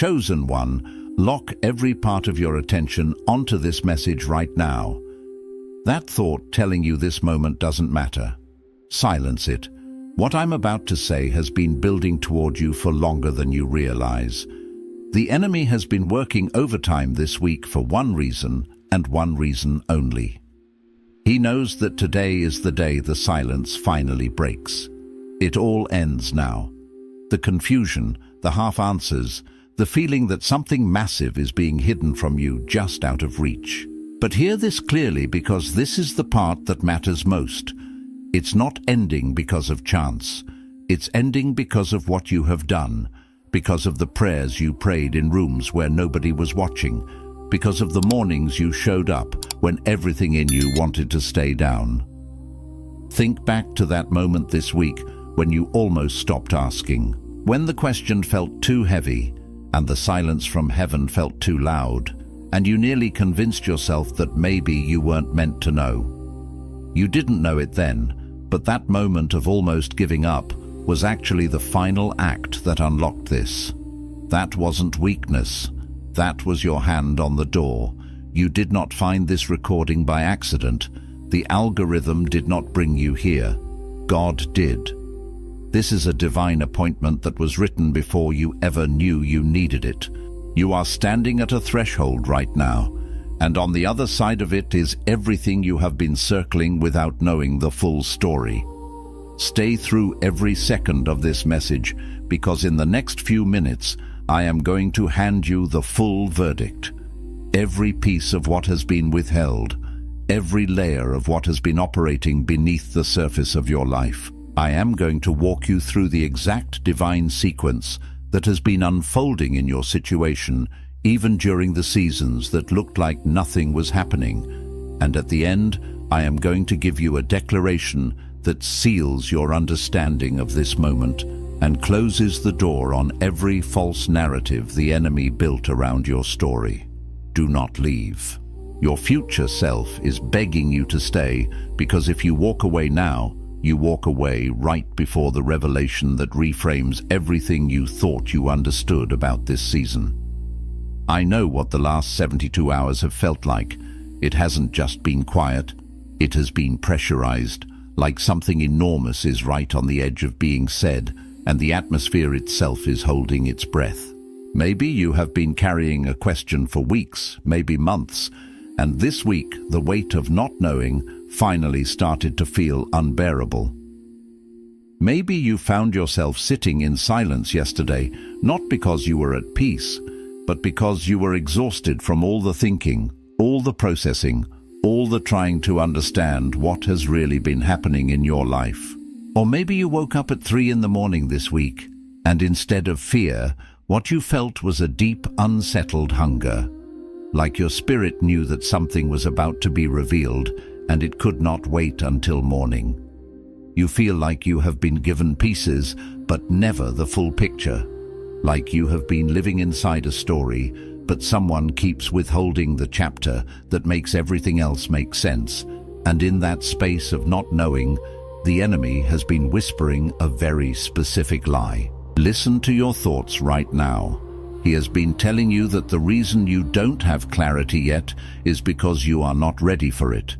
chosen one, lock every part of your attention onto this message right now. That thought telling you this moment doesn't matter. Silence it. What I'm about to say has been building toward you for longer than you realize. The enemy has been working overtime this week for one reason, and one reason only. He knows that today is the day the silence finally breaks. It all ends now. The confusion, the half-answers, the feeling that something massive is being hidden from you just out of reach. But hear this clearly, because this is the part that matters most. It's not ending because of chance. It's ending because of what you have done, because of the prayers you prayed in rooms where nobody was watching, because of the mornings you showed up when everything in you wanted to stay down. Think back to that moment this week when you almost stopped asking, when the question felt too heavy and the silence from heaven felt too loud, and you nearly convinced yourself that maybe you weren't meant to know. You didn't know it then, but that moment of almost giving up was actually the final act that unlocked this. That wasn't weakness. That was your hand on the door. You did not find this recording by accident. The algorithm did not bring you here. God did. This is a divine appointment that was written before you ever knew you needed it. You are standing at a threshold right now, and on the other side of it is everything you have been circling without knowing the full story. Stay through every second of this message, because in the next few minutes, I am going to hand you the full verdict. Every piece of what has been withheld, every layer of what has been operating beneath the surface of your life. I am going to walk you through the exact divine sequence that has been unfolding in your situation, even during the seasons that looked like nothing was happening. And at the end, I am going to give you a declaration that seals your understanding of this moment and closes the door on every false narrative the enemy built around your story. Do not leave. Your future self is begging you to stay, because if you walk away now, you walk away right before the revelation that reframes everything you thought you understood about this season. I know what the last 72 hours have felt like. It hasn't just been quiet. It has been pressurized, like something enormous is right on the edge of being said, and the atmosphere itself is holding its breath. Maybe you have been carrying a question for weeks, maybe months, and this week the weight of not knowing finally started to feel unbearable. Maybe you found yourself sitting in silence yesterday, not because you were at peace, but because you were exhausted from all the thinking, all the processing, all the trying to understand what has really been happening in your life. Or maybe you woke up at 3 in the morning this week, and instead of fear, what you felt was a deep, unsettled hunger. Like your spirit knew that something was about to be revealed, and it could not wait until morning. You feel like you have been given pieces, but never the full picture. Like you have been living inside a story, but someone keeps withholding the chapter that makes everything else make sense. And in that space of not knowing, the enemy has been whispering a very specific lie. Listen to your thoughts right now. He has been telling you that the reason you don't have clarity yet is because you are not ready for it.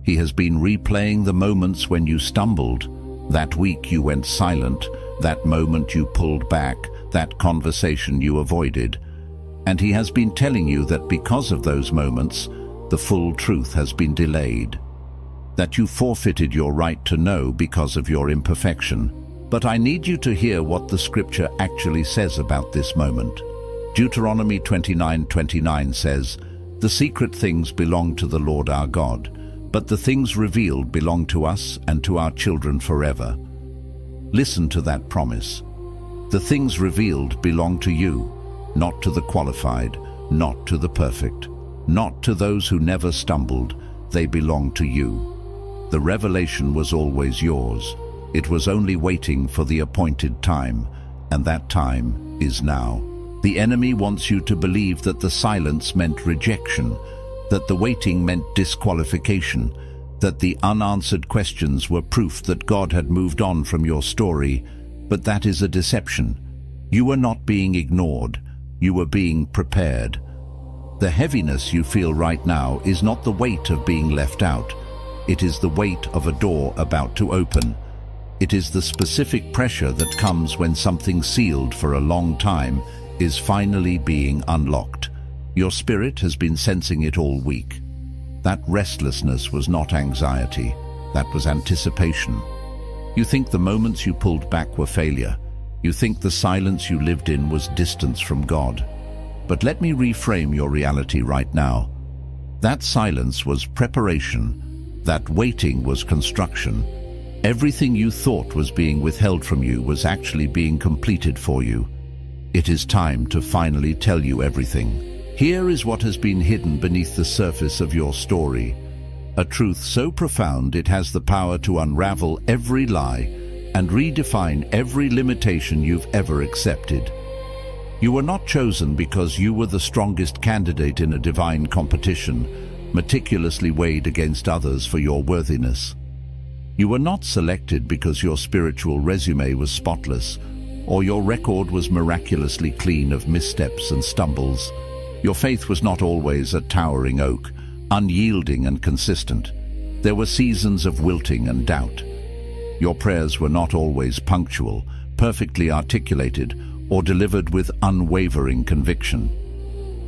He has been replaying the moments when you stumbled, that week you went silent, that moment you pulled back, that conversation you avoided. And he has been telling you that because of those moments, the full truth has been delayed. That you forfeited your right to know because of your imperfection. But I need you to hear what the scripture actually says about this moment. Deuteronomy 29:29 says, "The secret things belong to the Lord our God, but the things revealed belong to us and to our children forever." Listen to that promise. The things revealed belong to you, not to the qualified, not to the perfect, not to those who never stumbled. They belong to you. The revelation was always yours. It was only waiting for the appointed time, and that time is now. The enemy wants you to believe that the silence meant rejection, that the waiting meant disqualification, that the unanswered questions were proof that God had moved on from your story. But that is a deception. You are not being ignored. You were being prepared. The heaviness you feel right now is not the weight of being left out. It is the weight of a door about to open. It is the specific pressure that comes when something sealed for a long time is finally being unlocked. Your spirit has been sensing it all week. That restlessness was not anxiety, that was anticipation. You think the moments you pulled back were failure. You think the silence you lived in was distance from God. But let me reframe your reality right now. That silence was preparation. That waiting was construction. Everything you thought was being withheld from you was actually being completed for you. It is time to finally tell you everything. Here is what has been hidden beneath the surface of your story. A truth so profound it has the power to unravel every lie and redefine every limitation you've ever accepted. You were not chosen because you were the strongest candidate in a divine competition, meticulously weighed against others for your worthiness. You were not selected because your spiritual resume was spotless, or your record was miraculously clean of missteps and stumbles. Your faith was not always a towering oak, unyielding and consistent. There were seasons of wilting and doubt. Your prayers were not always punctual, perfectly articulated, or delivered with unwavering conviction.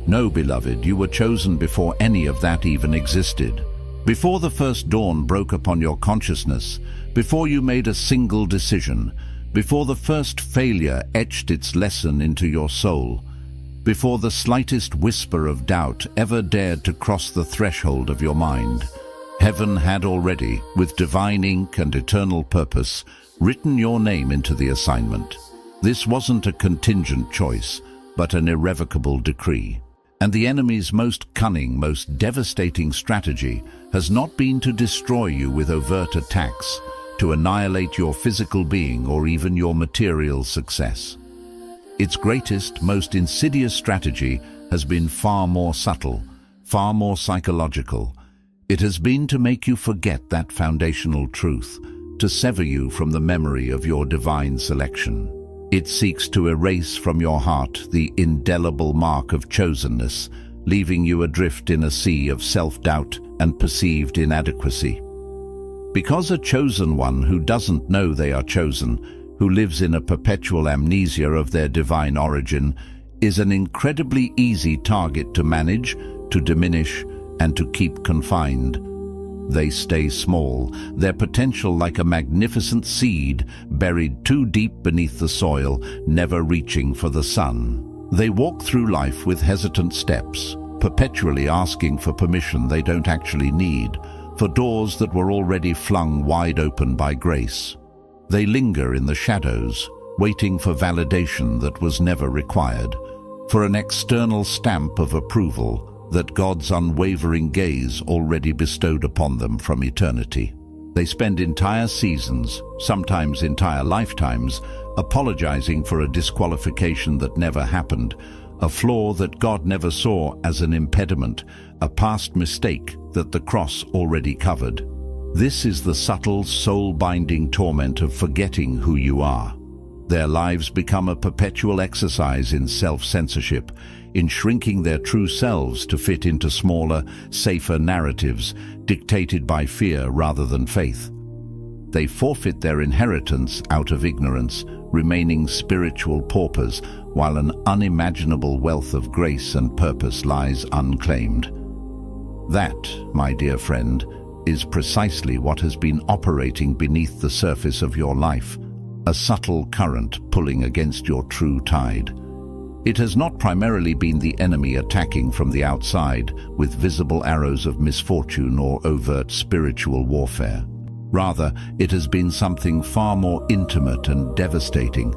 No, beloved, you were chosen before any of that even existed. Before the first dawn broke upon your consciousness, before you made a single decision, before the first failure etched its lesson into your soul, before the slightest whisper of doubt ever dared to cross the threshold of your mind, heaven had already, with divine ink and eternal purpose, written your name into the assignment. This wasn't a contingent choice, but an irrevocable decree. And the enemy's most cunning, most devastating strategy has not been to destroy you with overt attacks, to annihilate your physical being or even your material success. Its greatest, most insidious strategy has been far more subtle, far more psychological. It has been to make you forget that foundational truth, to sever you from the memory of your divine selection. It seeks to erase from your heart the indelible mark of chosenness, leaving you adrift in a sea of self-doubt and perceived inadequacy. Because a chosen one who doesn't know they are chosen, who lives in a perpetual amnesia of their divine origin, is an incredibly easy target to manage, to diminish, and to keep confined. They stay small, their potential like a magnificent seed buried too deep beneath the soil, never reaching for the sun. They walk through life with hesitant steps, perpetually asking for permission they don't actually need, for doors that were already flung wide open by grace. They linger in the shadows, waiting for validation that was never required, for an external stamp of approval that God's unwavering gaze already bestowed upon them from eternity. They spend entire seasons, sometimes entire lifetimes, apologizing for a disqualification that never happened, a flaw that God never saw as an impediment, a past mistake that the cross already covered. This is the subtle, soul-binding torment of forgetting who you are. Their lives become a perpetual exercise in self-censorship, in shrinking their true selves to fit into smaller, safer narratives dictated by fear rather than faith. They forfeit their inheritance out of ignorance, remaining spiritual paupers, while an unimaginable wealth of grace and purpose lies unclaimed. That, my dear friend, is precisely what has been operating beneath the surface of your life, a subtle current pulling against your true tide. It has not primarily been the enemy attacking from the outside with visible arrows of misfortune or overt spiritual warfare. Rather, it has been something far more intimate and devastating,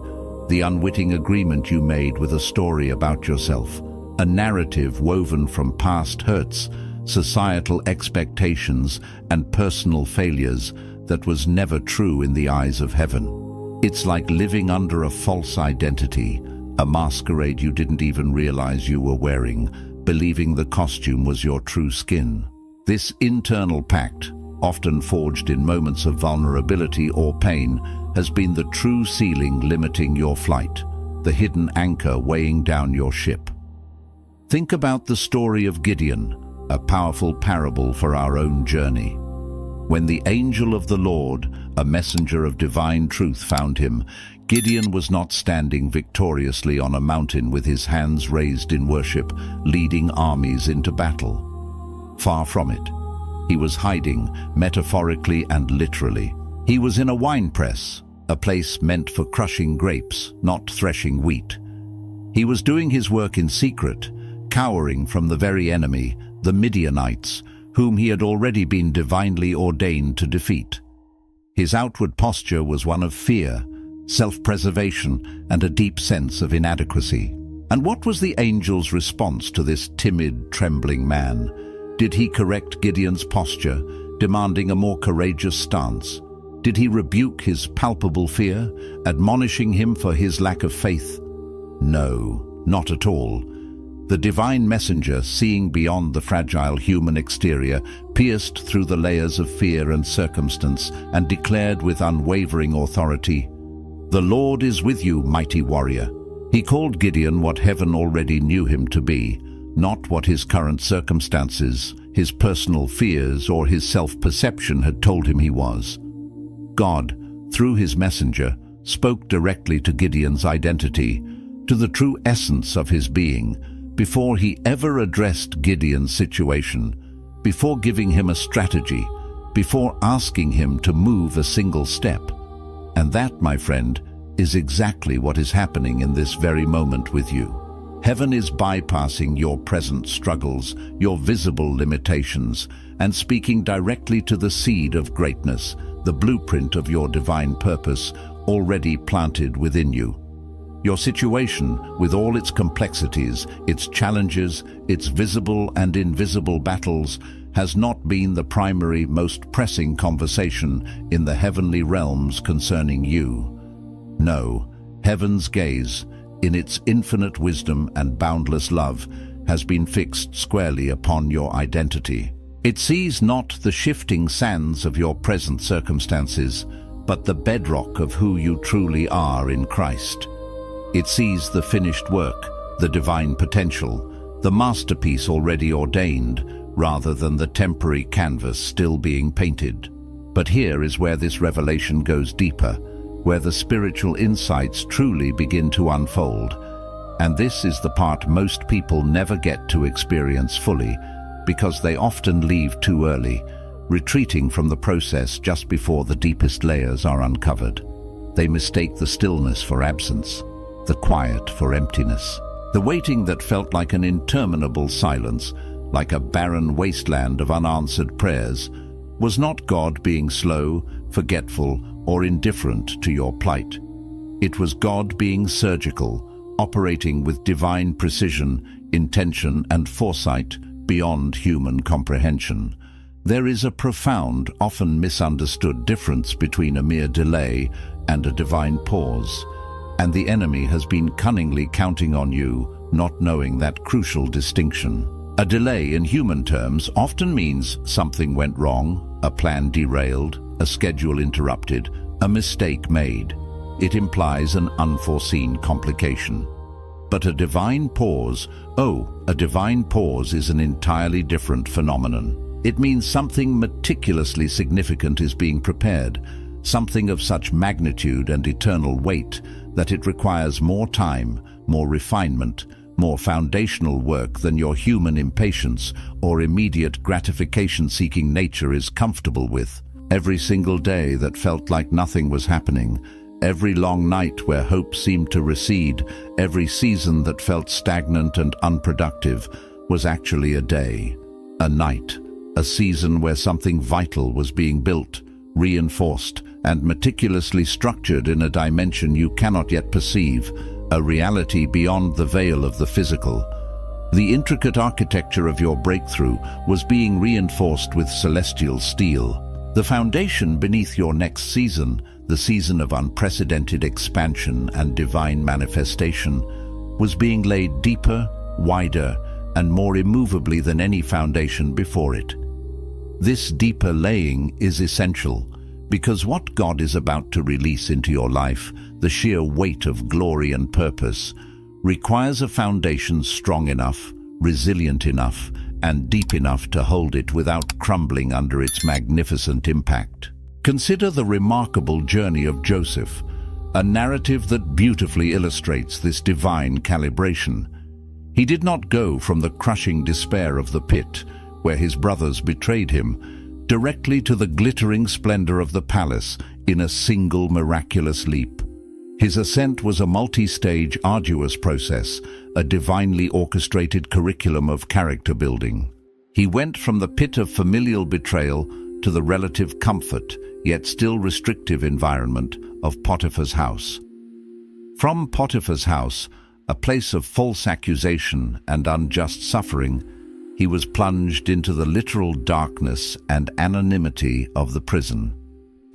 the unwitting agreement you made with a story about yourself, a narrative woven from past hurts, societal expectations, and personal failures that was never true in the eyes of heaven. It's like living under a false identity, a masquerade you didn't even realize you were wearing, believing the costume was your true skin. This internal pact, often forged in moments of vulnerability or pain, has been the true ceiling limiting your flight, the hidden anchor weighing down your ship. Think about the story of Gideon, a powerful parable for our own journey. When the angel of the Lord, a messenger of divine truth, found him, Gideon was not standing victoriously on a mountain with his hands raised in worship, leading armies into battle. Far from it. He was hiding, metaphorically and literally. He was in a winepress, a place meant for crushing grapes, not threshing wheat. He was doing his work in secret, cowering from the very enemy, the Midianites, whom he had already been divinely ordained to defeat. His outward posture was one of fear, self-preservation, and a deep sense of inadequacy. And what was the angel's response to this timid, trembling man? Did he correct Gideon's posture, demanding a more courageous stance? Did he rebuke his palpable fear, admonishing him for his lack of faith? No, not at all. The divine messenger, seeing beyond the fragile human exterior, pierced through the layers of fear and circumstance and declared with unwavering authority, "The Lord is with you, mighty warrior." He called Gideon what heaven already knew him to be, not what his current circumstances, his personal fears, or his self-perception had told him he was. God, through his messenger, spoke directly to Gideon's identity, to the true essence of his being, before he ever addressed Gideon's situation, before giving him a strategy, before asking him to move a single step. And that, my friend, is exactly what is happening in this very moment with you. Heaven is bypassing your present struggles, your visible limitations, and speaking directly to the seed of greatness, the blueprint of your divine purpose already planted within you. Your situation, with all its complexities, its challenges, its visible and invisible battles, has not been the primary, most pressing conversation in the heavenly realms concerning you. No, heaven's gaze, in its infinite wisdom and boundless love, has been fixed squarely upon your identity. It sees not the shifting sands of your present circumstances, but the bedrock of who you truly are in Christ. It sees the finished work, the divine potential, the masterpiece already ordained, rather than the temporary canvas still being painted. But here is where this revelation goes deeper, where the spiritual insights truly begin to unfold. And this is the part most people never get to experience fully, because they often leave too early, retreating from the process just before the deepest layers are uncovered. They mistake the stillness for absence, the quiet for emptiness. The waiting that felt like an interminable silence, like a barren wasteland of unanswered prayers, was not God being slow, forgetful, or indifferent to your plight. It was God being surgical, operating with divine precision, intention, and foresight beyond human comprehension. There is a profound, often misunderstood difference between a mere delay and a divine pause, and the enemy has been cunningly counting on you, not knowing that crucial distinction. A delay in human terms often means something went wrong, a plan derailed, a schedule interrupted, a mistake made. It implies an unforeseen complication. But a divine pause, a divine pause is an entirely different phenomenon. It means something meticulously significant is being prepared, something of such magnitude and eternal weight that it requires more time, more refinement, more foundational work than your human impatience or immediate gratification-seeking nature is comfortable with. Every single day that felt like nothing was happening, every long night where hope seemed to recede, every season that felt stagnant and unproductive was actually a day, a night, a season where something vital was being built, reinforced, and meticulously structured in a dimension you cannot yet perceive, a reality beyond the veil of the physical. The intricate architecture of your breakthrough was being reinforced with celestial steel. The foundation beneath your next season, the season of unprecedented expansion and divine manifestation, was being laid deeper, wider, and more immovably than any foundation before it. This deeper laying is essential, because what God is about to release into your life, the sheer weight of glory and purpose, requires a foundation strong enough, resilient enough, and deep enough to hold it without crumbling under its magnificent impact. Consider the remarkable journey of Joseph, a narrative that beautifully illustrates this divine calibration. He did not go from the crushing despair of the pit, where his brothers betrayed him, directly to the glittering splendor of the palace in a single miraculous leap. His ascent was a multi-stage, arduous process, a divinely orchestrated curriculum of character building. He went from the pit of familial betrayal to the relative comfort, yet still restrictive environment of Potiphar's house. From Potiphar's house, a place of false accusation and unjust suffering, he was plunged into the literal darkness and anonymity of the prison.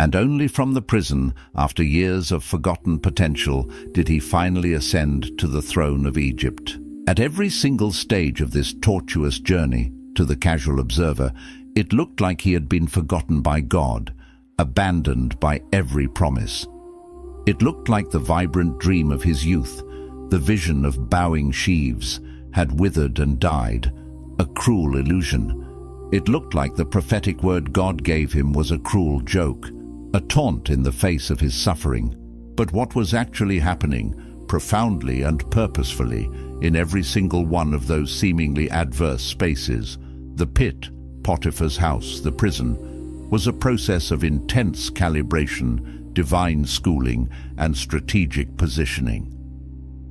And only from the prison, after years of forgotten potential, did he finally ascend to the throne of Egypt. At every single stage of this tortuous journey, to the casual observer, it looked like he had been forgotten by God, abandoned by every promise. It looked like the vibrant dream of his youth, the vision of bowing sheaves, had withered and died, a cruel illusion. It looked like the prophetic word God gave him was a cruel joke, a taunt in the face of his suffering. But what was actually happening, profoundly and purposefully, in every single one of those seemingly adverse spaces, the pit, Potiphar's house, the prison, was a process of intense calibration, divine schooling, and strategic positioning.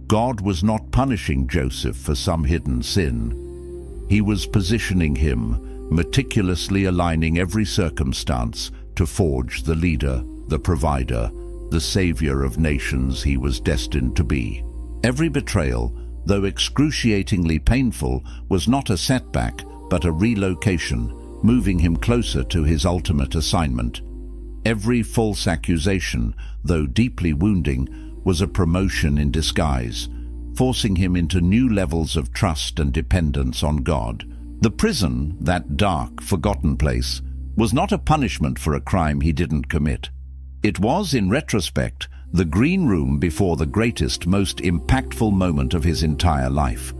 God was not punishing Joseph for some hidden sin. He was positioning him, meticulously aligning every circumstance to forge the leader, the provider, the savior of nations he was destined to be. Every betrayal, though excruciatingly painful, was not a setback, but a relocation, moving him closer to his ultimate assignment. Every false accusation, though deeply wounding, was a promotion in disguise, forcing him into new levels of trust and dependence on God. The prison, that dark, forgotten place, was not a punishment for a crime he didn't commit. It was, in retrospect, the green room before the greatest, most impactful moment of his entire life,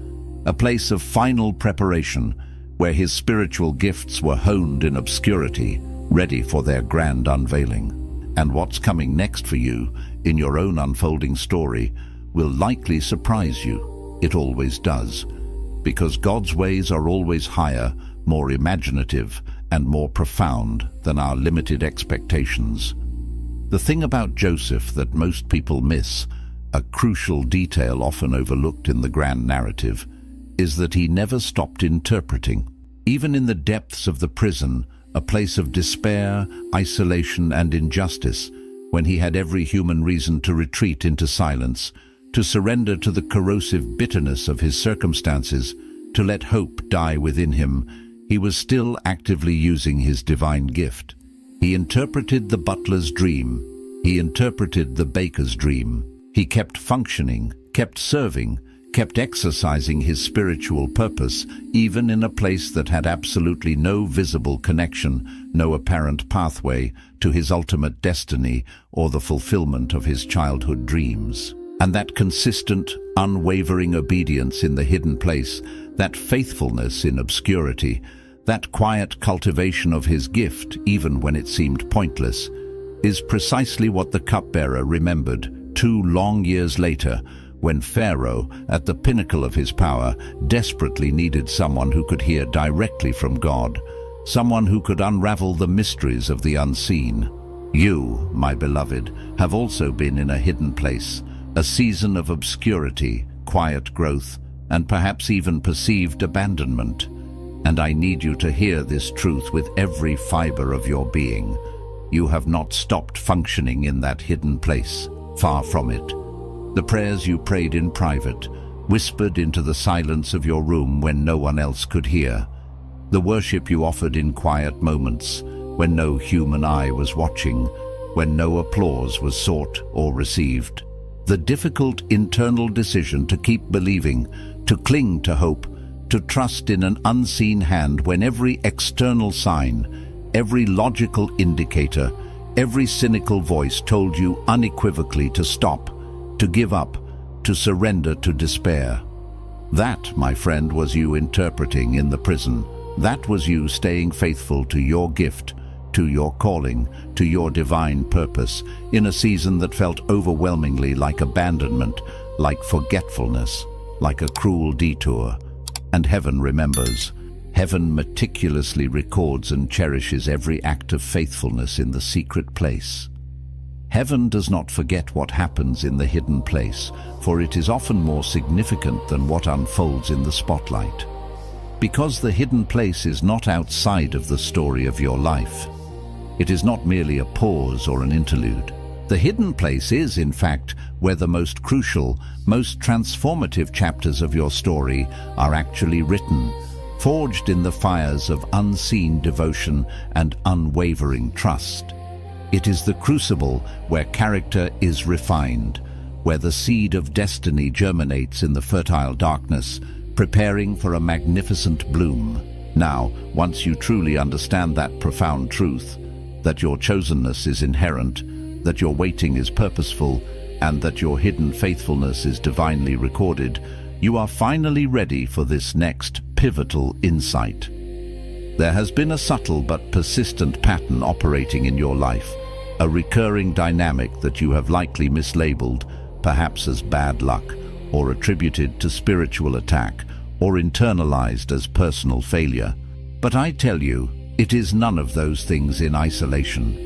a place of final preparation, where his spiritual gifts were honed in obscurity, ready for their grand unveiling. And what's coming next for you, in your own unfolding story, will likely surprise you. It always does, because God's ways are always higher, more imaginative, and more profound than our limited expectations. The thing about Joseph that most people miss, a crucial detail often overlooked in the grand narrative, is that he never stopped interpreting. Even in the depths of the prison, a place of despair, isolation, and injustice, when he had every human reason to retreat into silence, to surrender to the corrosive bitterness of his circumstances, to let hope die within him, he was still actively using his divine gift. He interpreted the butler's dream. He interpreted the baker's dream. He kept functioning, kept serving, kept exercising his spiritual purpose, even in a place that had absolutely no visible connection, no apparent pathway to his ultimate destiny or the fulfillment of his childhood dreams. And that consistent, unwavering obedience in the hidden place, that faithfulness in obscurity, that quiet cultivation of his gift, even when it seemed pointless, is precisely what the cupbearer remembered 2 long years later, when Pharaoh, at the pinnacle of his power, desperately needed someone who could hear directly from God, someone who could unravel the mysteries of the unseen. You, my beloved, have also been in a hidden place, a season of obscurity, quiet growth, and perhaps even perceived abandonment. And I need you to hear this truth with every fiber of your being. You have not stopped functioning in that hidden place, far from it. The prayers you prayed in private, whispered into the silence of your room when no one else could hear. The worship you offered in quiet moments, when no human eye was watching, when no applause was sought or received. The difficult internal decision to keep believing, to cling to hope, to trust in an unseen hand when every external sign, every logical indicator, every cynical voice told you unequivocally to stop, to give up, to surrender to despair. That, my friend, was you interpreting in the prison. That was you staying faithful to your gift, to your calling, to your divine purpose, in a season that felt overwhelmingly like abandonment, like forgetfulness, like a cruel detour. And heaven remembers. Heaven meticulously records and cherishes every act of faithfulness in the secret place. Heaven does not forget what happens in the hidden place, for it is often more significant than what unfolds in the spotlight. Because the hidden place is not outside of the story of your life. It is not merely a pause or an interlude. The hidden place is, in fact, where the most crucial, most transformative chapters of your story are actually written, forged in the fires of unseen devotion and unwavering trust. It is the crucible where character is refined, where the seed of destiny germinates in the fertile darkness, preparing for a magnificent bloom. Now, once you truly understand that profound truth, that your chosenness is inherent, that your waiting is purposeful, and that your hidden faithfulness is divinely recorded, you are finally ready for this next pivotal insight. There has been a subtle but persistent pattern operating in your life, a recurring dynamic that you have likely mislabeled, perhaps as bad luck, or attributed to spiritual attack, or internalized as personal failure. But I tell you, it is none of those things in isolation.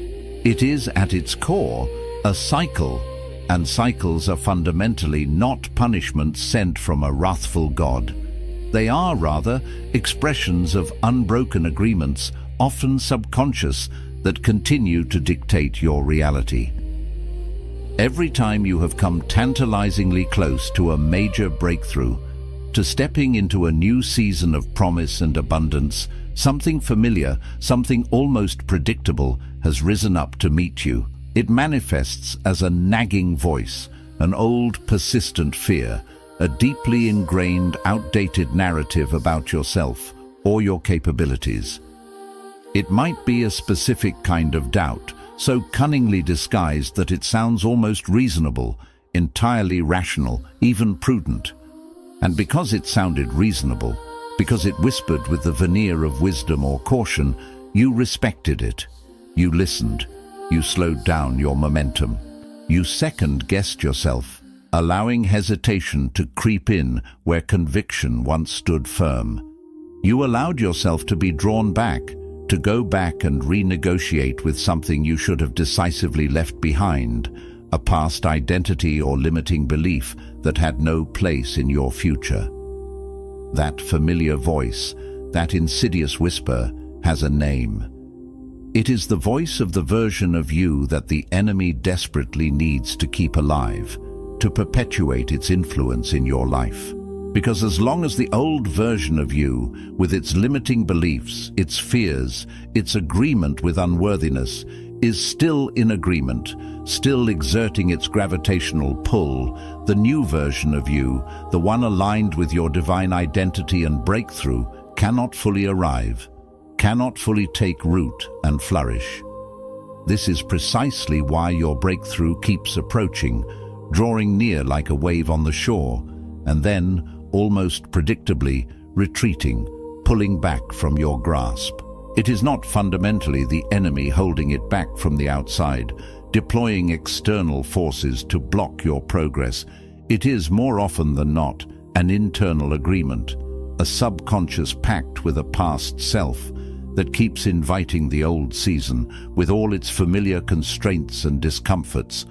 It is, at its core, a cycle, and cycles are fundamentally not punishments sent from a wrathful God. They are, rather, expressions of unbroken agreements, often subconscious, that continue to dictate your reality. Every time you have come tantalizingly close to a major breakthrough, to stepping into a new season of promise and abundance, something familiar, something almost predictable, has risen up to meet you. It manifests as a nagging voice, an old, persistent fear, a deeply ingrained, outdated narrative about yourself or your capabilities. It might be a specific kind of doubt, so cunningly disguised that it sounds almost reasonable, entirely rational, even prudent. And because it sounded reasonable, because it whispered with the veneer of wisdom or caution, you respected it. You listened. You slowed down your momentum. You second-guessed yourself, allowing hesitation to creep in where conviction once stood firm. You allowed yourself to be drawn back, to go back and renegotiate with something you should have decisively left behind, a past identity or limiting belief that had no place in your future. That familiar voice, that insidious whisper, has a name. It is the voice of the version of you that the enemy desperately needs to keep alive, to perpetuate its influence in your life. Because as long as the old version of you, with its limiting beliefs, its fears, its agreement with unworthiness, is still in agreement, still exerting its gravitational pull, the new version of you, the one aligned with your divine identity and breakthrough, cannot fully arrive, cannot fully take root and flourish. This is precisely why your breakthrough keeps approaching, drawing near like a wave on the shore, and then, almost predictably, retreating, pulling back from your grasp. It is not fundamentally the enemy holding it back from the outside, deploying external forces to block your progress. It is, more often than not, an internal agreement, a subconscious pact with a past self that keeps inviting the old season, with all its familiar constraints and discomforts,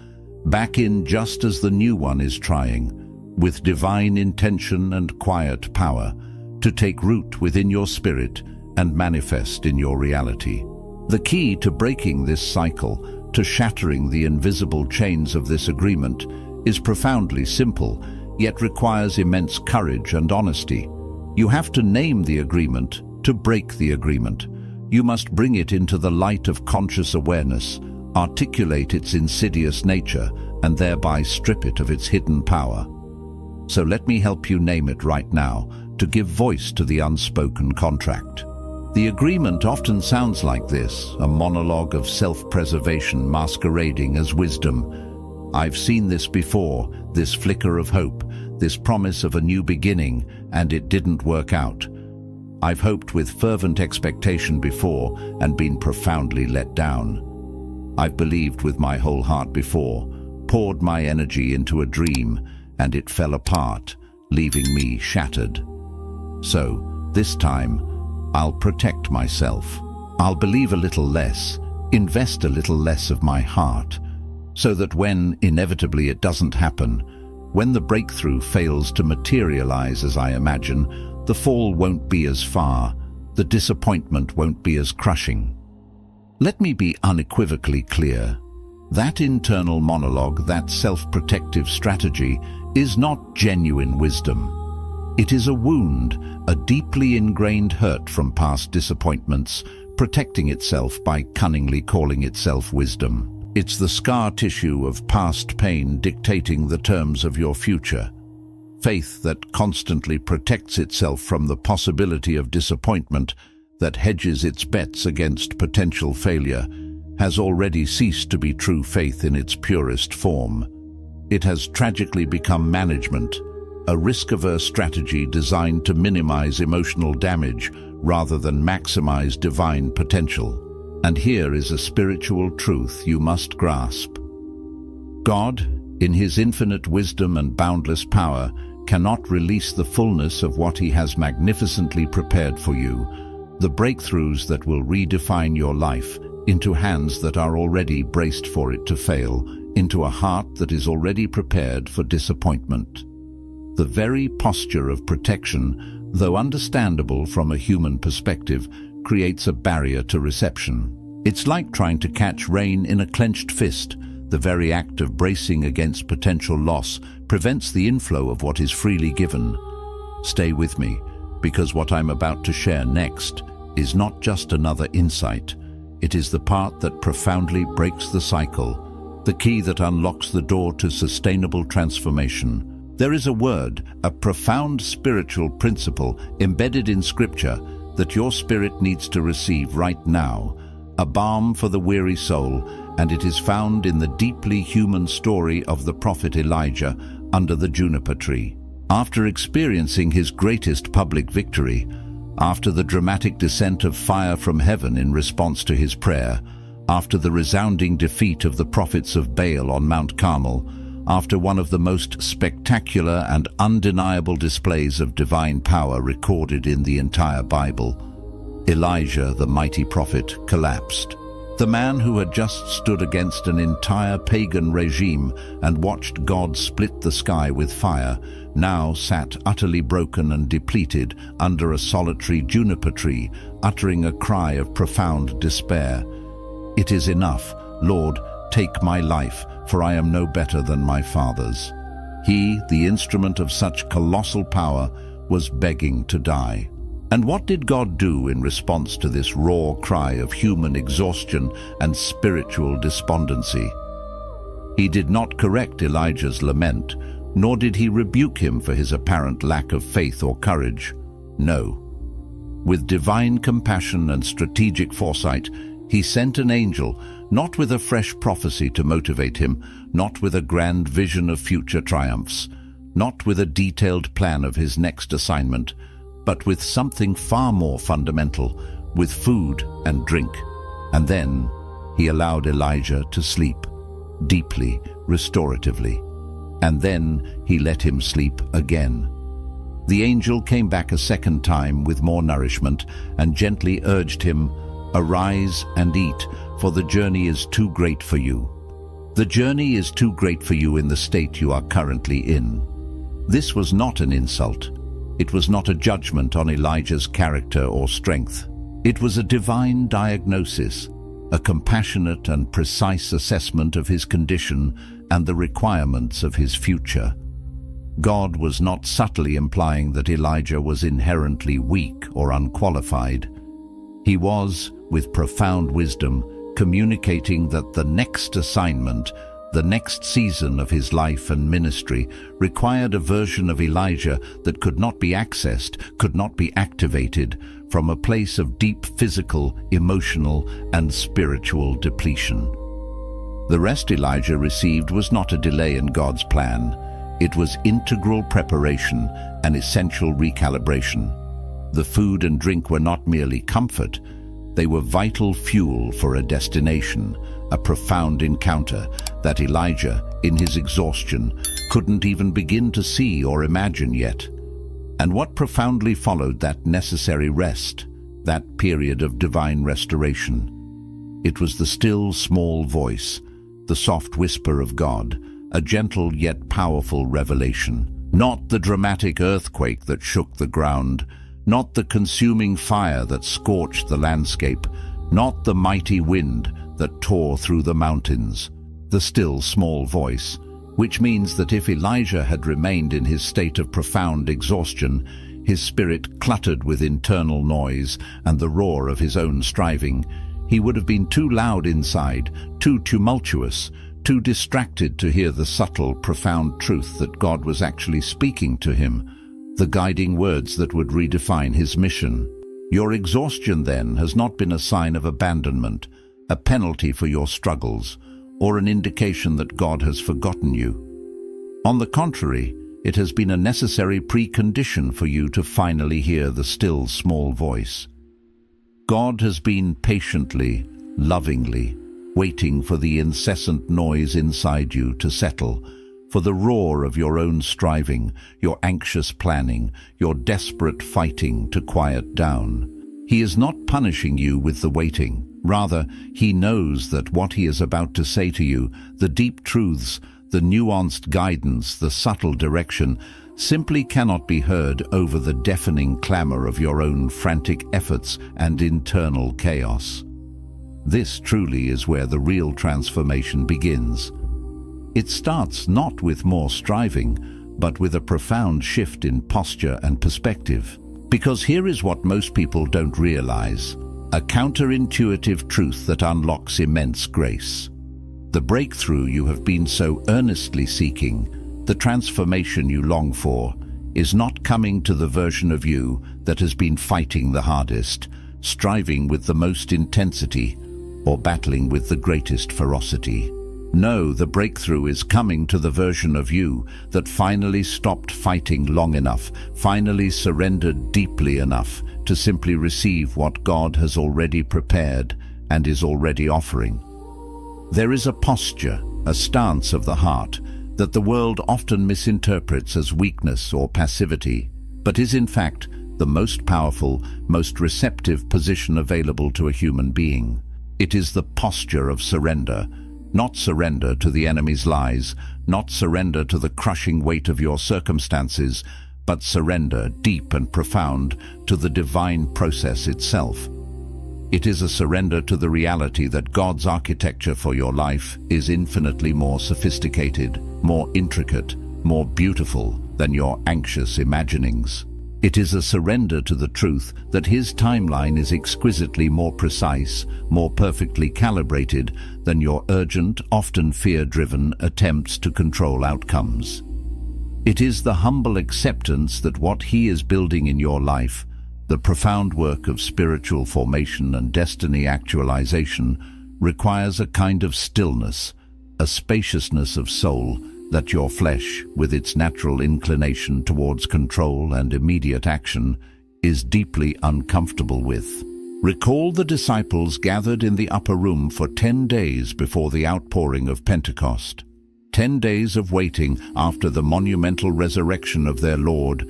back in just as the new one is trying, with divine intention and quiet power, to take root within your spirit and manifest in your reality. The key to breaking this cycle, to shattering the invisible chains of this agreement, is profoundly simple, yet requires immense courage and honesty. You have to name the agreement to break the agreement. You must bring it into the light of conscious awareness, articulate its insidious nature, and thereby strip it of its hidden power. So let me help you name it right now, to give voice to the unspoken contract. The agreement often sounds like this, a monologue of self-preservation masquerading as wisdom. I've seen this before, this flicker of hope, this promise of a new beginning, and it didn't work out. I've hoped with fervent expectation before and been profoundly let down. I've believed with my whole heart before, poured my energy into a dream, and it fell apart, leaving me shattered. So, this time, I'll protect myself. I'll believe a little less, invest a little less of my heart, so that when, inevitably, it doesn't happen, when the breakthrough fails to materialize as I imagine, the fall won't be as far, the disappointment won't be as crushing. Let me be unequivocally clear. That internal monologue, that self-protective strategy, is not genuine wisdom. It is a wound, a deeply ingrained hurt from past disappointments, protecting itself by cunningly calling itself wisdom. It's the scar tissue of past pain dictating the terms of your future. Faith that constantly protects itself from the possibility of disappointment, that hedges its bets against potential failure, has already ceased to be true faith in its purest form. It has tragically become management, a risk-averse strategy designed to minimize emotional damage rather than maximize divine potential. And here is a spiritual truth you must grasp. God, in His infinite wisdom and boundless power, cannot release the fullness of what He has magnificently prepared for you, the breakthroughs that will redefine your life, into hands that are already braced for it to fail, into a heart that is already prepared for disappointment. The very posture of protection, though understandable from a human perspective, creates a barrier to reception. It's like trying to catch rain in a clenched fist. The very act of bracing against potential loss prevents the inflow of what is freely given. Stay with me, because what I'm about to share next is not just another insight. It is the part that profoundly breaks the cycle, the key that unlocks the door to sustainable transformation. There is a word, a profound spiritual principle embedded in Scripture that your spirit needs to receive right now, a balm for the weary soul, and it is found in the deeply human story of the prophet Elijah under the juniper tree. After experiencing his greatest public victory, after the dramatic descent of fire from heaven in response to his prayer, after the resounding defeat of the prophets of Baal on Mount Carmel, after one of the most spectacular and undeniable displays of divine power recorded in the entire Bible, Elijah, the mighty prophet, collapsed. The man who had just stood against an entire pagan regime and watched God split the sky with fire, now sat utterly broken and depleted under a solitary juniper tree, uttering a cry of profound despair. "It is enough, Lord, take my life, for I am no better than my fathers." He, the instrument of such colossal power, was begging to die. And what did God do in response to this raw cry of human exhaustion and spiritual despondency? He did not correct Elijah's lament, nor did he rebuke him for his apparent lack of faith or courage. No. With divine compassion and strategic foresight, he sent an angel, not with a fresh prophecy to motivate him, not with a grand vision of future triumphs, not with a detailed plan of his next assignment, but with something far more fundamental, with food and drink. And then he allowed Elijah to sleep, deeply, restoratively. And then he let him sleep again. The angel came back a second time with more nourishment and gently urged him, "Arise and eat, for the journey is too great for you." The journey is too great for you in the state you are currently in. This was not an insult. It was not a judgment on Elijah's character or strength. It was a divine diagnosis, a compassionate and precise assessment of his condition and the requirements of his future. God was not subtly implying that Elijah was inherently weak or unqualified. He was, with profound wisdom, communicating that the next assignment, the next season of his life and ministry, required a version of Elijah that could not be accessed, could not be activated, from a place of deep physical, emotional, and spiritual depletion. The rest Elijah received was not a delay in God's plan. It was integral preparation, an essential recalibration. The food and drink were not merely comfort, they were vital fuel for a destination, a profound encounter that Elijah, in his exhaustion, couldn't even begin to see or imagine yet. And what profoundly followed that necessary rest, that period of divine restoration? It was the still, small voice, the soft whisper of God, a gentle yet powerful revelation. Not the dramatic earthquake that shook the ground, not the consuming fire that scorched the landscape, not the mighty wind that tore through the mountains. The still, small voice, which means that if Elijah had remained in his state of profound exhaustion, his spirit cluttered with internal noise and the roar of his own striving, he would have been too loud inside, too tumultuous, too distracted to hear the subtle, profound truth that God was actually speaking to him, the guiding words that would redefine his mission. Your exhaustion, then, has not been a sign of abandonment, a penalty for your struggles, or an indication that God has forgotten you. On the contrary, it has been a necessary precondition for you to finally hear the still, small voice. God has been patiently, lovingly, waiting for the incessant noise inside you to settle, for the roar of your own striving, your anxious planning, your desperate fighting to quiet down. He is not punishing you with the waiting. Rather, he knows that what he is about to say to you, the deep truths, the nuanced guidance, the subtle direction, simply cannot be heard over the deafening clamor of your own frantic efforts and internal chaos. This truly is where the real transformation begins. It starts not with more striving, but with a profound shift in posture and perspective. Because here is what most people don't realize, a counterintuitive truth that unlocks immense grace. The breakthrough you have been so earnestly seeking, the transformation you long for, is not coming to the version of you that has been fighting the hardest, striving with the most intensity, or battling with the greatest ferocity. No, the breakthrough is coming to the version of you that finally stopped fighting long enough, finally surrendered deeply enough to simply receive what God has already prepared and is already offering. There is a posture, a stance of the heart, that the world often misinterprets as weakness or passivity, but is in fact the most powerful, most receptive position available to a human being. It is the posture of surrender, not surrender to the enemy's lies, not surrender to the crushing weight of your circumstances, but surrender, deep and profound, to the divine process itself. It is a surrender to the reality that God's architecture for your life is infinitely more sophisticated, more intricate, more beautiful than your anxious imaginings. It is a surrender to the truth that His timeline is exquisitely more precise, more perfectly calibrated than your urgent, often fear-driven attempts to control outcomes. It is the humble acceptance that what He is building in your life, the profound work of spiritual formation and destiny actualization, requires a kind of stillness, a spaciousness of soul that your flesh, with its natural inclination towards control and immediate action, is deeply uncomfortable with. Recall the disciples gathered in the upper room for 10 days before the outpouring of Pentecost. 10 days of waiting after the monumental resurrection of their Lord,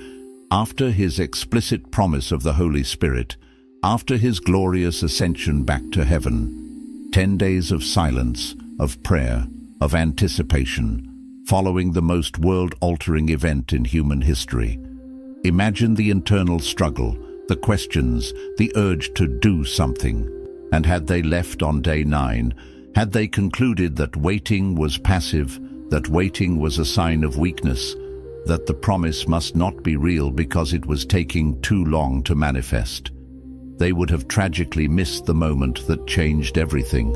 after His explicit promise of the Holy Spirit, after His glorious ascension back to heaven. 10 days of silence, of prayer, of anticipation, following the most world-altering event in human history. Imagine the internal struggle, the questions, the urge to do something. And had they left on day 9, had they concluded that waiting was passive, that waiting was a sign of weakness, that the promise must not be real because it was taking too long to manifest, they would have tragically missed the moment that changed everything,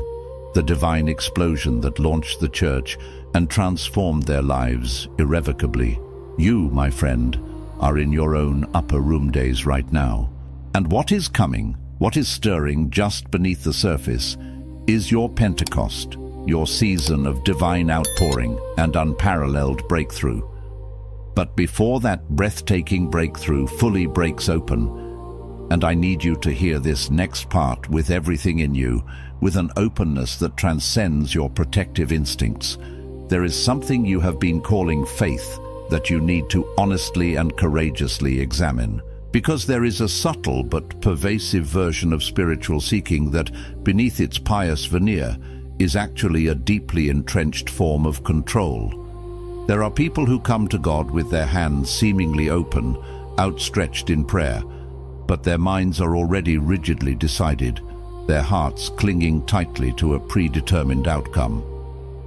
the divine explosion that launched the church and transformed their lives irrevocably. You, my friend, are in your own upper room days right now. And what is coming, what is stirring just beneath the surface, is your Pentecost, your season of divine outpouring and unparalleled breakthrough. But before that breathtaking breakthrough fully breaks open, and I need you to hear this next part with everything in you, with an openness that transcends your protective instincts, there is something you have been calling faith that you need to honestly and courageously examine. Because there is a subtle but pervasive version of spiritual seeking that, beneath its pious veneer, is actually a deeply entrenched form of control. There are people who come to God with their hands seemingly open, outstretched in prayer, but their minds are already rigidly decided, their hearts clinging tightly to a predetermined outcome.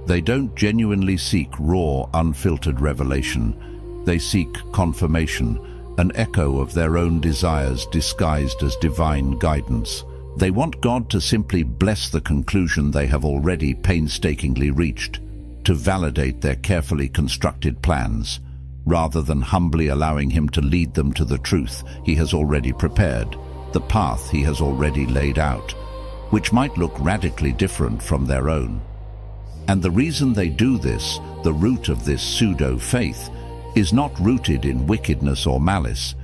They don't genuinely seek raw, unfiltered revelation. They seek confirmation, an echo of their own desires disguised as divine guidance. They want God to simply bless the conclusion they have already painstakingly reached, to validate their carefully constructed plans, rather than humbly allowing Him to lead them to the truth He has already prepared, the path He has already laid out, which might look radically different from their own. And the reason they do this, the root of this pseudo-faith, is not rooted in wickedness or malice.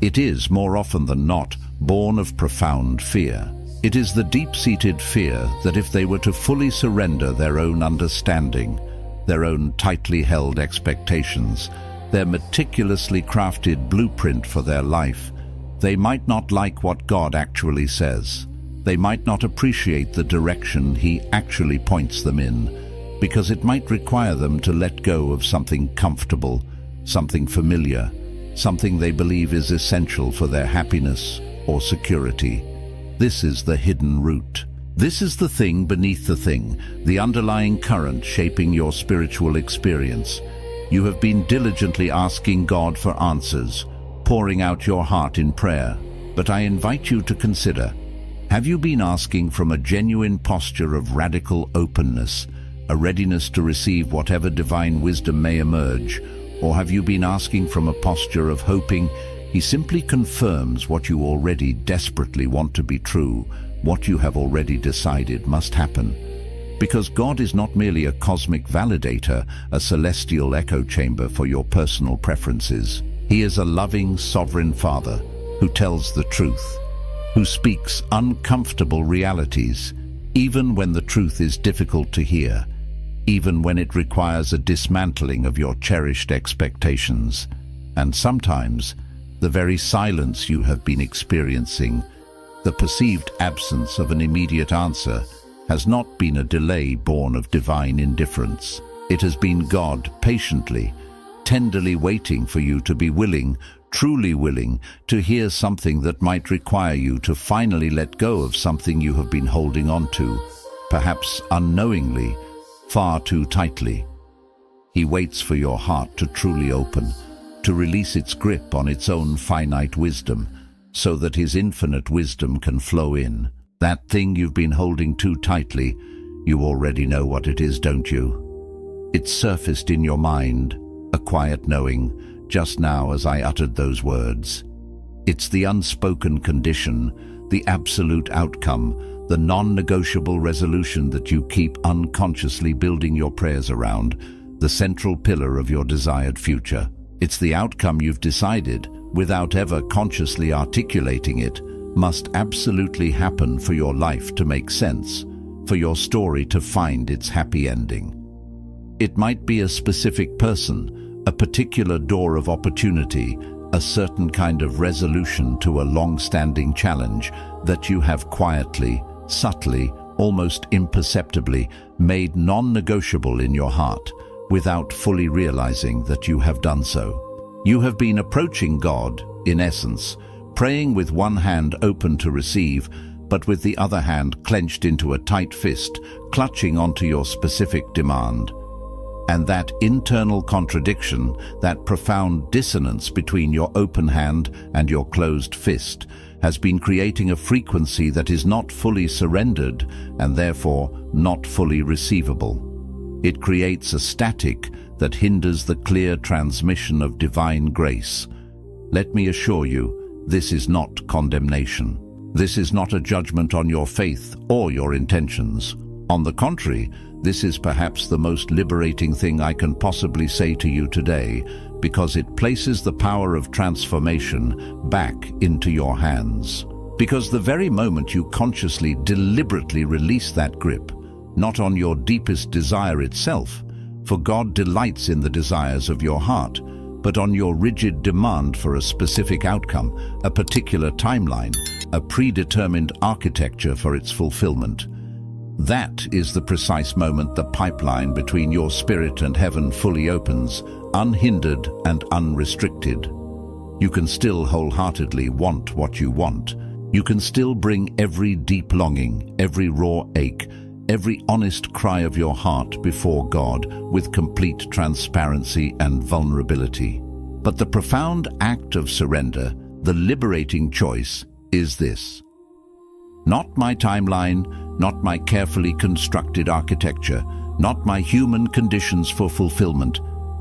It is, more often than not, born of profound fear. It is the deep-seated fear that if they were to fully surrender their own understanding, their own tightly held expectations, their meticulously crafted blueprint for their life, they might not like what God actually says. They might not appreciate the direction He actually points them in, because it might require them to let go of something comfortable, something familiar, something they believe is essential for their happiness or security. This is the hidden root. This is the thing beneath the thing, the underlying current shaping your spiritual experience. You have been diligently asking God for answers, pouring out your heart in prayer. But I invite you to consider, have you been asking from a genuine posture of radical openness, a readiness to receive whatever divine wisdom may emerge? Or have you been asking from a posture of hoping He simply confirms what you already desperately want to be true, what you have already decided must happen? Because God is not merely a cosmic validator, a celestial echo chamber for your personal preferences. He is a loving, sovereign Father who tells the truth, who speaks uncomfortable realities, even when the truth is difficult to hear, even when it requires a dismantling of your cherished expectations. And sometimes, the very silence you have been experiencing, the perceived absence of an immediate answer, has not been a delay born of divine indifference. It has been God patiently, tenderly waiting for you to be willing, truly willing, to hear something that might require you to finally let go of something you have been holding on to, perhaps unknowingly, far too tightly. He waits for your heart to truly open, to release its grip on its own finite wisdom, so that His infinite wisdom can flow in. That thing you've been holding too tightly, you already know what it is, don't you? It surfaced in your mind, a quiet knowing, just now as I uttered those words. It's the unspoken condition, the absolute outcome, the non-negotiable resolution that you keep unconsciously building your prayers around, the central pillar of your desired future. It's the outcome you've decided, without ever consciously articulating it, must absolutely happen for your life to make sense, for your story to find its happy ending. It might be a specific person, a particular door of opportunity, a certain kind of resolution to a long-standing challenge that you have quietly, subtly, almost imperceptibly made non-negotiable in your heart, without fully realizing that you have done so. You have been approaching God, in essence, praying with one hand open to receive, but with the other hand clenched into a tight fist, clutching onto your specific demand. And that internal contradiction, that profound dissonance between your open hand and your closed fist, has been creating a frequency that is not fully surrendered and therefore not fully receivable. It creates a static that hinders the clear transmission of divine grace. Let me assure you, this is not condemnation. This is not a judgment on your faith or your intentions. On the contrary, this is perhaps the most liberating thing I can possibly say to you today, because it places the power of transformation back into your hands. Because the very moment you consciously, deliberately release that grip, not on your deepest desire itself, for God delights in the desires of your heart, but on your rigid demand for a specific outcome, a particular timeline, a predetermined architecture for its fulfillment. That is the precise moment the pipeline between your spirit and heaven fully opens, unhindered and unrestricted. You can still wholeheartedly want what you want. You can still bring every deep longing, every raw ache, every honest cry of your heart before God with complete transparency and vulnerability. But the profound act of surrender, the liberating choice, is this. Not my timeline, not my carefully constructed architecture, not my human conditions for fulfillment,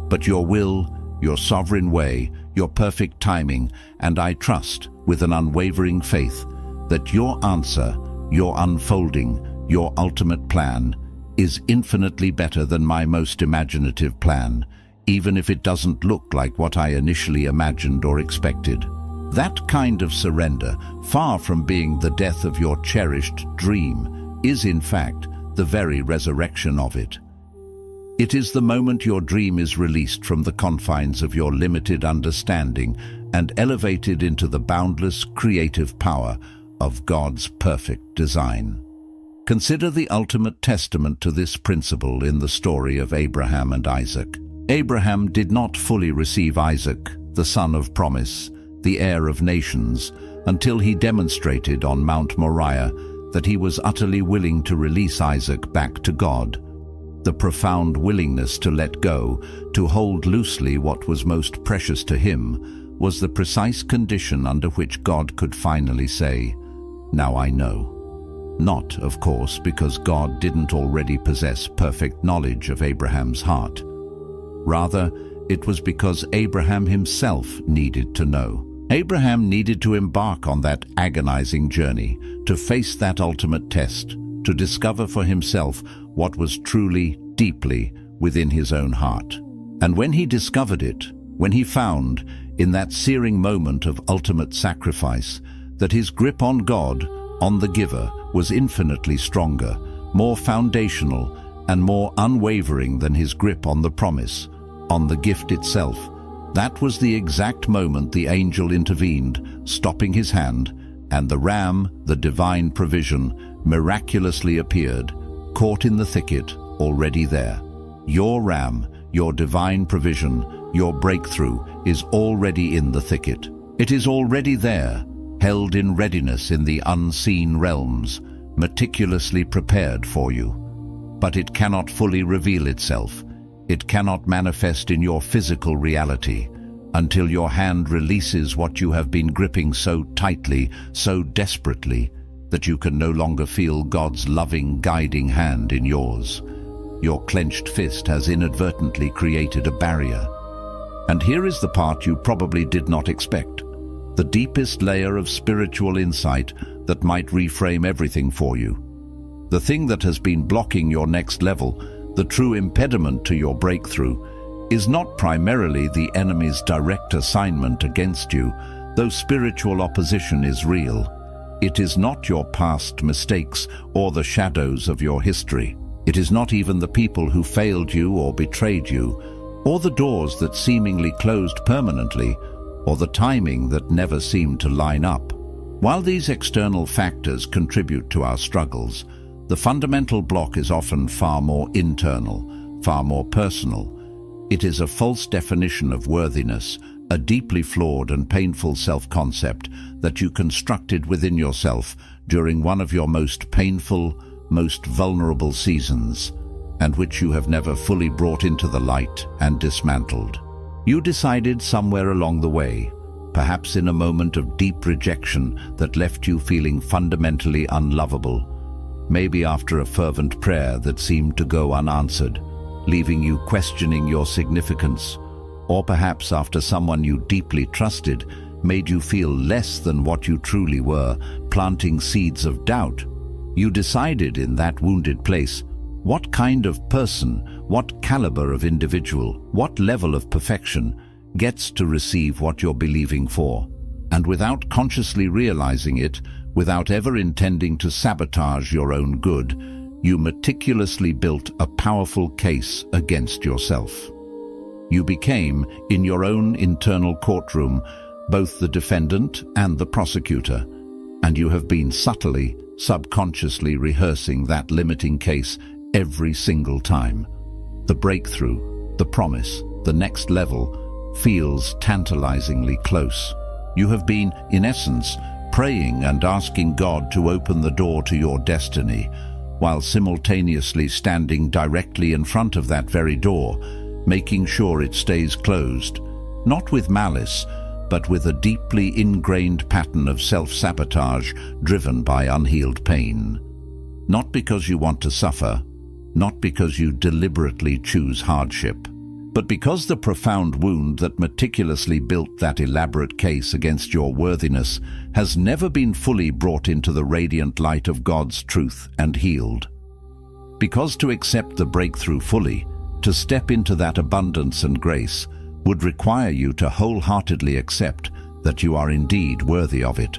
but your will, your sovereign way, your perfect timing, and I trust, with an unwavering faith, that your answer, your unfolding, your ultimate plan, is infinitely better than my most imaginative plan, even if it doesn't look like what I initially imagined or expected. That kind of surrender, far from being the death of your cherished dream, is in fact the very resurrection of it. It is the moment your dream is released from the confines of your limited understanding and elevated into the boundless creative power of God's perfect design. Consider the ultimate testament to this principle in the story of Abraham and Isaac. Abraham did not fully receive Isaac, the son of promise, the heir of nations, until he demonstrated on Mount Moriah that he was utterly willing to release Isaac back to God. The profound willingness to let go, to hold loosely what was most precious to him, was the precise condition under which God could finally say, "Now I know." Not, of course, because God didn't already possess perfect knowledge of Abraham's heart. Rather, it was because Abraham himself needed to know. Abraham needed to embark on that agonizing journey, to face that ultimate test, to discover for himself what was truly, deeply within his own heart. And when he discovered it, when he found, in that searing moment of ultimate sacrifice, that his grip on God, on the giver, was infinitely stronger, more foundational, and more unwavering than his grip on the promise, on the gift itself, that was the exact moment the angel intervened, stopping his hand, and the ram, the divine provision, miraculously appeared, caught in the thicket, already there. Your ram, your divine provision, your breakthrough is already in the thicket. It is already there, held in readiness in the unseen realms, meticulously prepared for you. But it cannot fully reveal itself. It cannot manifest in your physical reality until your hand releases what you have been gripping so tightly, so desperately, that you can no longer feel God's loving, guiding hand in yours. Your clenched fist has inadvertently created a barrier. And here is the part you probably did not expect, the deepest layer of spiritual insight that might reframe everything for you. The thing that has been blocking your next level, the true impediment to your breakthrough, is not primarily the enemy's direct assignment against you, though spiritual opposition is real. It is not your past mistakes or the shadows of your history. It is not even the people who failed you or betrayed you, or the doors that seemingly closed permanently, or the timing that never seemed to line up. While these external factors contribute to our struggles, the fundamental block is often far more internal, far more personal. It is a false definition of worthiness, a deeply flawed and painful self-concept that you constructed within yourself during one of your most painful, most vulnerable seasons, and which you have never fully brought into the light and dismantled. You decided somewhere along the way, perhaps in a moment of deep rejection that left you feeling fundamentally unlovable, maybe after a fervent prayer that seemed to go unanswered, leaving you questioning your significance, or perhaps after someone you deeply trusted made you feel less than what you truly were, planting seeds of doubt. You decided in that wounded place what kind of person, what caliber of individual, what level of perfection gets to receive what you're believing for. And without consciously realizing it, without ever intending to sabotage your own good, you meticulously built a powerful case against yourself. You became, in your own internal courtroom, both the defendant and the prosecutor, and you have been subtly, subconsciously rehearsing that limiting case every single time. The breakthrough, the promise, the next level feels tantalizingly close. You have been, in essence, praying and asking God to open the door to your destiny, while simultaneously standing directly in front of that very door, making sure it stays closed, not with malice, but with a deeply ingrained pattern of self-sabotage driven by unhealed pain. Not because you want to suffer, not because you deliberately choose hardship, but because the profound wound that meticulously built that elaborate case against your worthiness has never been fully brought into the radiant light of God's truth and healed. Because to accept the breakthrough fully, to step into that abundance and grace, would require you to wholeheartedly accept that you are indeed worthy of it.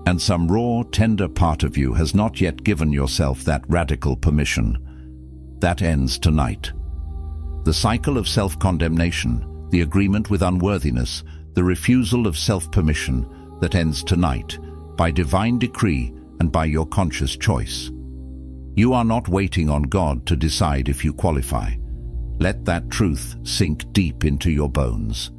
And some raw, tender part of you has not yet given yourself that radical permission. That ends tonight. The cycle of self-condemnation, the agreement with unworthiness, the refusal of self-permission that ends tonight, by divine decree and by your conscious choice. You are not waiting on God to decide if you qualify. Let that truth sink deep into your bones.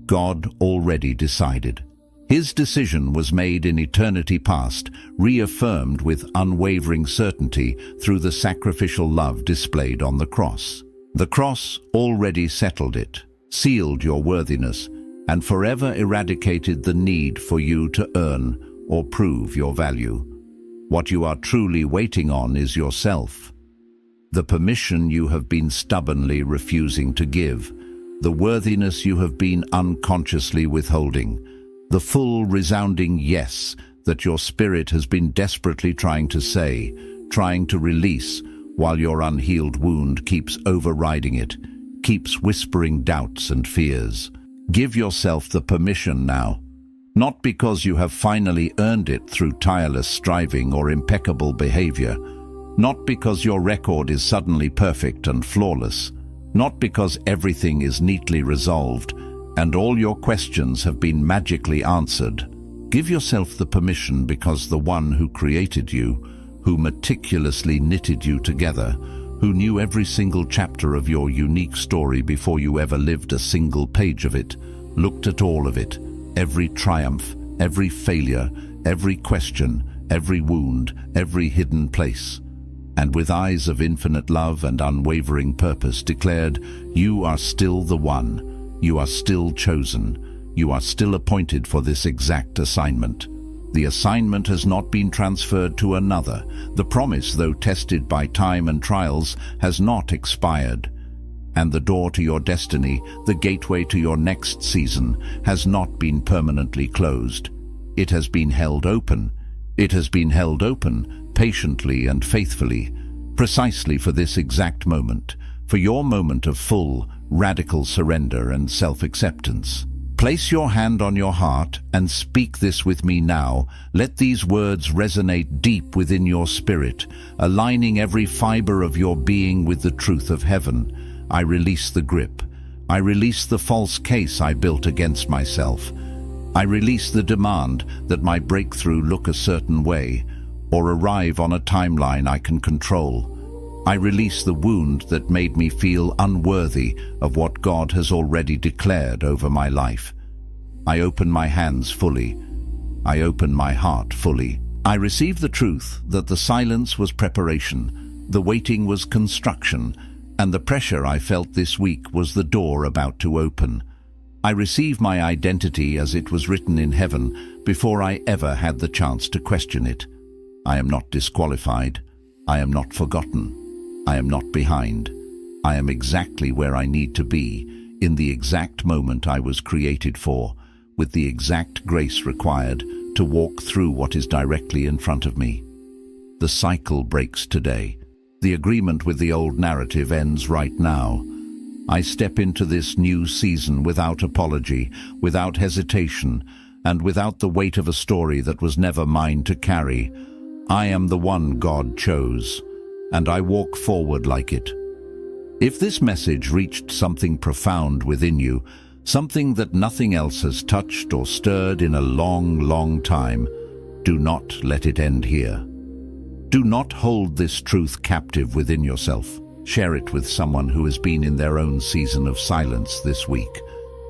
God already decided. His decision was made in eternity past, reaffirmed with unwavering certainty through the sacrificial love displayed on the cross. The cross already settled it, sealed your worthiness, and forever eradicated the need for you to earn or prove your value. What you are truly waiting on is yourself. The permission you have been stubbornly refusing to give, the worthiness you have been unconsciously withholding, the full resounding yes that your spirit has been desperately trying to say, trying to release, while your unhealed wound keeps overriding it, keeps whispering doubts and fears. Give yourself the permission now, not because you have finally earned it through tireless striving or impeccable behavior, not because your record is suddenly perfect and flawless, not because everything is neatly resolved and all your questions have been magically answered. Give yourself the permission because the one who created you, who meticulously knitted you together, who knew every single chapter of your unique story before you ever lived a single page of it, looked at all of it, every triumph, every failure, every question, every wound, every hidden place, and with eyes of infinite love and unwavering purpose declared, you are still the one, you are still chosen, you are still appointed for this exact assignment. The assignment has not been transferred to another. The promise, though tested by time and trials, has not expired. And the door to your destiny, the gateway to your next season, has not been permanently closed. It has been held open. It has been held open, patiently and faithfully, precisely for this exact moment, for your moment of full, radical surrender and self-acceptance. Place your hand on your heart and speak this with me now. Let these words resonate deep within your spirit, aligning every fiber of your being with the truth of heaven. I release the grip. I release the false case I built against myself. I release the demand that my breakthrough look a certain way or arrive on a timeline I can control. I release the wound that made me feel unworthy of what God has already declared over my life. I open my hands fully. I open my heart fully. I receive the truth that the silence was preparation, the waiting was construction, and the pressure I felt this week was the door about to open. I receive my identity as it was written in heaven before I ever had the chance to question it. I am not disqualified. I am not forgotten. I am not behind. I am exactly where I need to be, in the exact moment I was created for, with the exact grace required to walk through what is directly in front of me. The cycle breaks today. The agreement with the old narrative ends right now. I step into this new season without apology, without hesitation, and without the weight of a story that was never mine to carry. I am the one God chose, and I walk forward like it. If this message reached something profound within you, something that nothing else has touched or stirred in a long, long time, do not let it end here. Do not hold this truth captive within yourself. Share it with someone who has been in their own season of silence this week.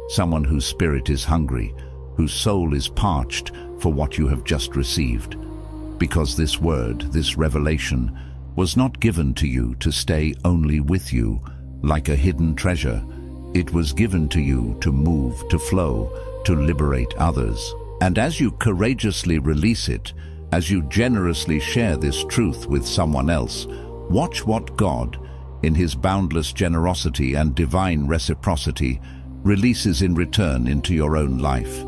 Someone whose spirit is hungry, whose soul is parched for what you have just received. Because this word, this revelation, was not given to you to stay only with you like a hidden treasure. It was given to you to move, to flow, to liberate others. And as you courageously release it, as you generously share this truth with someone else, watch what God, in his boundless generosity and divine reciprocity, releases in return into your own life.